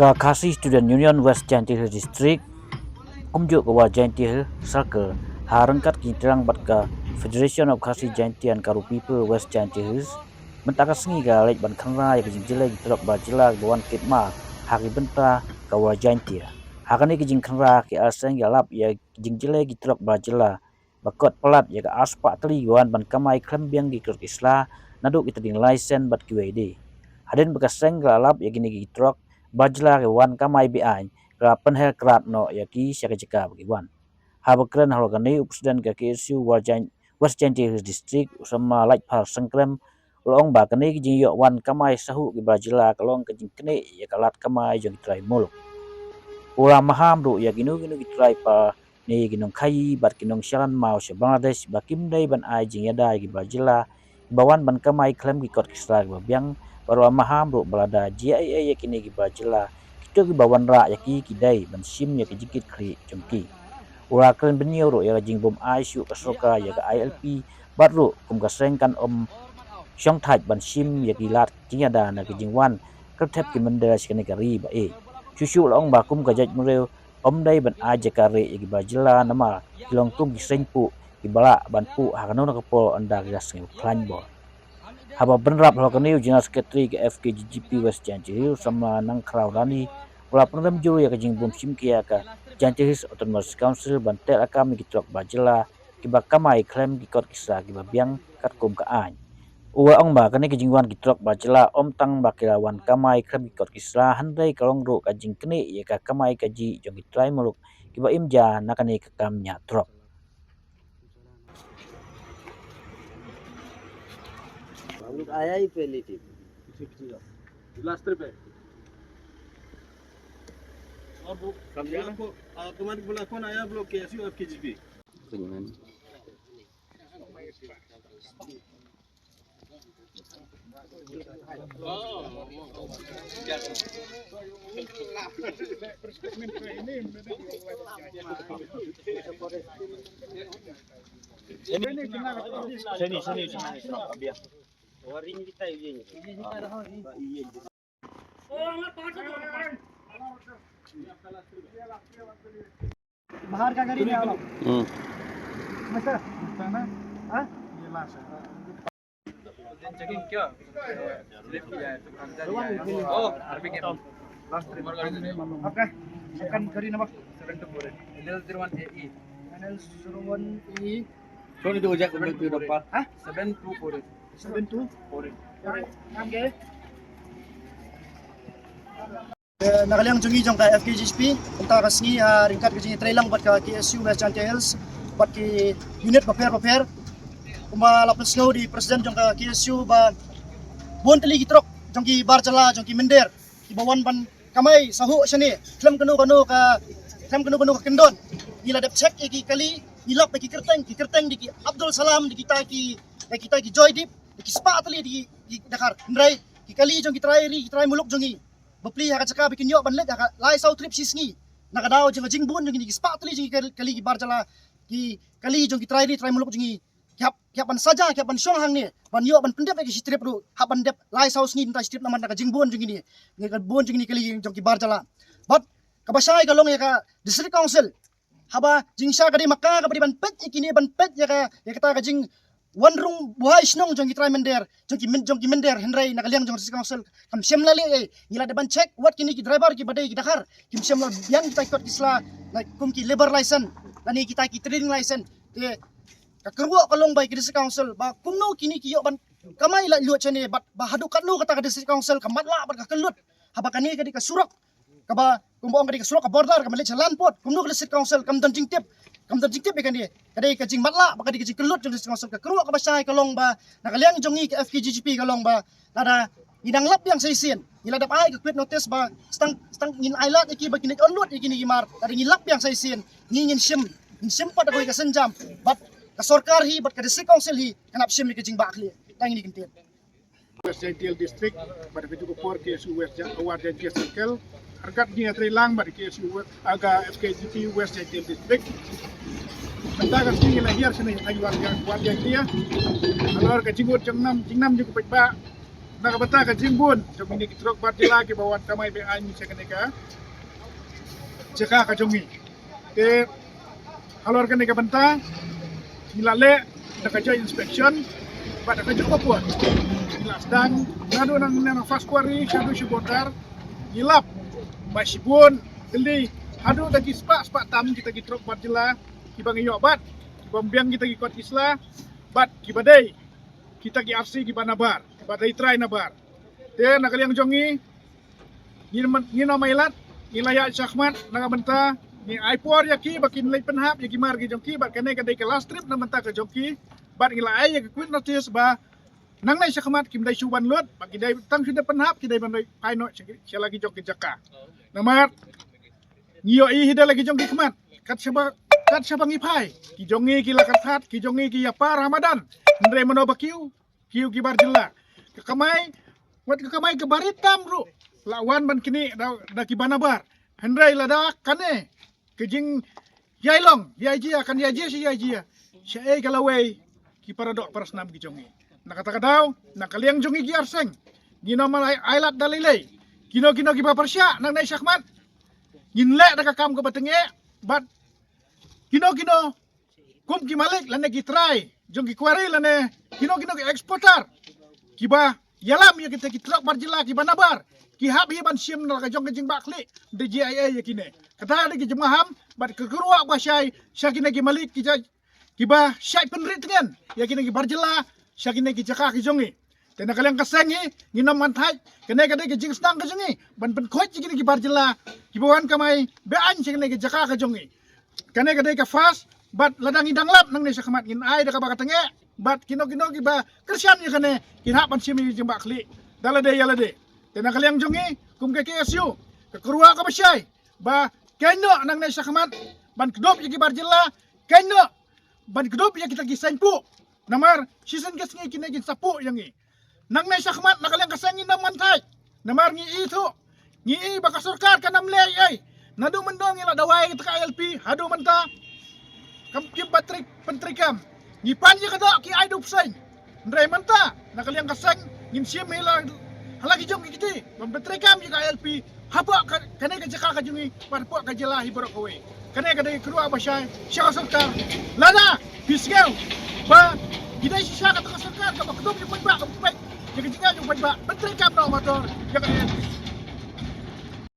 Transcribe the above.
Khasi Student Union West Jaintia Hills District kumjuk ke Jaintia Hills Circle harangkat kinterang bat ka Federation of Khasi Jaintia and Karo People West Jaintia Hills mentaka sengi ga lej ban khanra ya jele gitrok ba jela bawan kitma hari benta ka Jaintia hakani ki jing khanra ki aseng ya lap ya jele gitrok ba jela bakot pelat ya ka aspa tli wan ban kamai klembiang di krok isla naduk kita ding license bat QAD haden bekaseng ga lap ya gini gitrok bajla ke wan kamai bi ai ka penhel krat no ya ki syaka jeka bagi wan habakran halogani upsdan ka KSU West Jaintia Hills District sama lait par sengkrem long ba kani ki yo wan kamai sahu ki bajla kalong ka jing kene ya kalat kamai jong trai molok ula maham ru ya ginu ki trai pa ni ginong kai bat kinong shalan mau se Bangladesh bakim dai ban ai jing ya dai ki bajla bawan ban kamai klem ki kot kisra ba biang baru maham ru balada GIA ya kini ki bajla kita ki bawan ra ya ki kidai ban sim ya ki jikit kri jongki ura kren benio ru ya jing bom ICU kasoka ya ka ILP baru kum kasengkan om syong thaj ban sim ya ki lat jing ada na ki jing wan kertep ki menda sikane kari ba susu long ba kum ka jaj mureu om dai ban aja kare ya ki bajla nama kilong tum ki sengpu ki bala ban pu hakano na kapo anda gas ngi klan bo haba benrap halokani General Secretary ke FKGGP West Jaintia Hills sama nang kraudani wala pendam juru ya kajing bom sim kia ka Jaintia Hills Autonomous Council bantel akam gitrok bajela kiba kamai klaim gikot kisah kiba biang kat kum ka an uwa ong ba kani kajing wan gitrok bajela om tang bakilawan kamai klaim gikot kisah handai kalong ro kajing kene ya ka kamai kaji jong gitrai muluk kiba imja nakani kakamnya drop लोग आया ही पहले थी last trip है और वो आपको तुम्हारे बोला कौन आया आप लोग KSU और FKGP sini Waring kita ini. बाहर का गाड़ी नहीं आ रहा सर हाँ ये लाश है चेकिंग क्या स्लिप किया है तो कागजात दिया है ओ आरबी के लास्ट ट्रिप और गाड़ी नहीं मालूम ओके सेकंड गाड़ी नंबर 724 NL01AE NL01AE Sorry itu ojek untuk depan. Hah? 7248. 7248. Nam ke? Nakaliang jungi jong ka FKGSP unta kasngi ringkat kajing trailang bat ka KSU West Jaintia Hills bat ki unit paper kuma lapis ngau di presiden jong ka KSU ba bon teli gitrok jong ki barjala jong ki mender ki bawan ban kamai sahu sini klem kanu ka kendon gila dep check iki kali nilap ki kerteng di Abdul Salam di kita ki Joydip di spa atali di Dakar ndrai ki kali jong ki trai muluk jongi bapli ha ka bikin yo banlet ha lai sau trip sisngi nakadaw jong jingbun jong ki spa atali jong kali ki barjala ki kali jong ki trai muluk jongi kyap ban saja kyap ban syong hang ni ban yo ban pendep ki strip ru ha ban dep lai sau sngi ntai strip naman ka jingbun jongi ni ka bon jongi kali jong ki barjala but kabasai kalong ya ka district council haba jingsha kadi maka kabadi ban pet ikini ban pet ya kata ka jing wanrung buhai snong jong kitrai mender jong ki mender henrai nakaliang jong district council kam semlali ila de ban check what kini ki driver ki badai ki Dakar kim semla biang kita ikut kisla kum ki labor license lani kita ki trading license te ka kerwa kalong bai ki district council ba kumno kini ki yo ban kamai la luat chane ba hadu katno kata ka district council kamatla ba ka kelut haba kani kadi ka surak kaba kumbong kadi ka surak ka border ka Malaysia land port kumno ka district council kam dan jingtip ikan dia kadai ka jing matla ba kadi ka jing kelut jong district council ka kerwa ka basai kalong ba nakaliang jongi ka FKGGP kalong ba nada inang lap yang saisin ila dap ai ka quit notice ba stang ngin ailat iki ba kini onlut iki ni gimar tadi ngilap yang saisin ngin sim pat ko ka senjam bat ka sarkar hi bat ka district council hi kanap sim ka jing ba akli tang ni kintin West Jaintia District pada video ko KSU West Jaintia Circle harkat ni atri lang pada KSU aga FKGP West Jaintia District benta ka singi lahir sini ay warga dia alor ka jibut jingnam juga pekba nak benta ka jimbun jom ini kitrok barjila ke bawan kamai be ai mi sekeneka jeka ka jongi te alor ka neka benta nilale nak join inspection pada ka joko puan nilas dan ngadu nang fast quarry shadu shibotar nilap masibun teli hadu dagi spak tam kita kitrok barjila kibang iyo bat kibambiang kita gikot isla bat kibadai kita gi RC kibanabar kibadai try nabar te nakaliang jongi ni na mailat ni laya syahmat nagabenta ni aipor yaki bakin lay penhap yaki margi jongki bat kanay kadai ke last trip na menta ke jongki bat ngila ay yaki quit notice ba nang nay syahmat kimday suban lut bagi day tang sudah penhap kidai banday paino siya lagi jongki jaka namar ngiyo hida lagi jongki kemat kat siapa ngipai ki jongi ki lakat ki jongi ki apa Ramadan ndre manoba kiu ki barjila ke kamai wat ke kamai ke baritam ru lawan ban kini da ki banabar hendrai lada kane ke jing yailong yaijia kan yaijia si yaijia syai kalawai ki paradok parasnam ki jongi nakata daw nakaliang jongi ki arseng gino malai ailat dalilai kino ki baparsya nang nai syakmat ginle da kakam ke batenge bat kino kum ki malik lane ki try jong ki kwari lane kino ki eksporter kiba yalam ya kita ki truk barjila ki banabar ki hab hiban sim na ka jong jing bakli de GIA ya kine kata de ki jemaham bat ke keruak ba syai syakine ki malik ki ba syai penrit dengan ya kine ki barjila syakine ki jaka ki jongi tena kalian kasengi nginam mantai kene kade ki jing stang ka jongi ban khoj kine ki barjila ki bawan kamai be an syakine ki jaka ka jongi kane kadai ka fast bat ladang idang lap nang ni sakamat ngin ai da ka bakatenge bat kino ki ba kersian ya kane kin hak pan simi jemba kli dalade yalade tena kaliang jongi kum ke KSU ke kerua ka basyai ba keno nang ni sakamat ban kedop ya ki barjila keno ban kedop ya kita ki senpu namar season kes ngi kine gin sapu yang ngi nang ni sakamat nakaliang kasangin na mantai namar ngi itu ngi baka surkar kanam le ai nadu mendong ila dawai kita LP hadu menta kam kim patrik pentrikam ngipan je kada ki ai dup sen ndrai menta nakaliang kasang ngin sim hila halagi jong kiti pentrikam je LP hapa kane ka jaka ka jungi parpo ka jela hibrok kowe kane ka dai kerua basai sya sarkar lana bisgel ba gidai sya ka sarkar ka bakdom ni pagba ka pagba jadi jinga jong pagba pentrikam no motor ya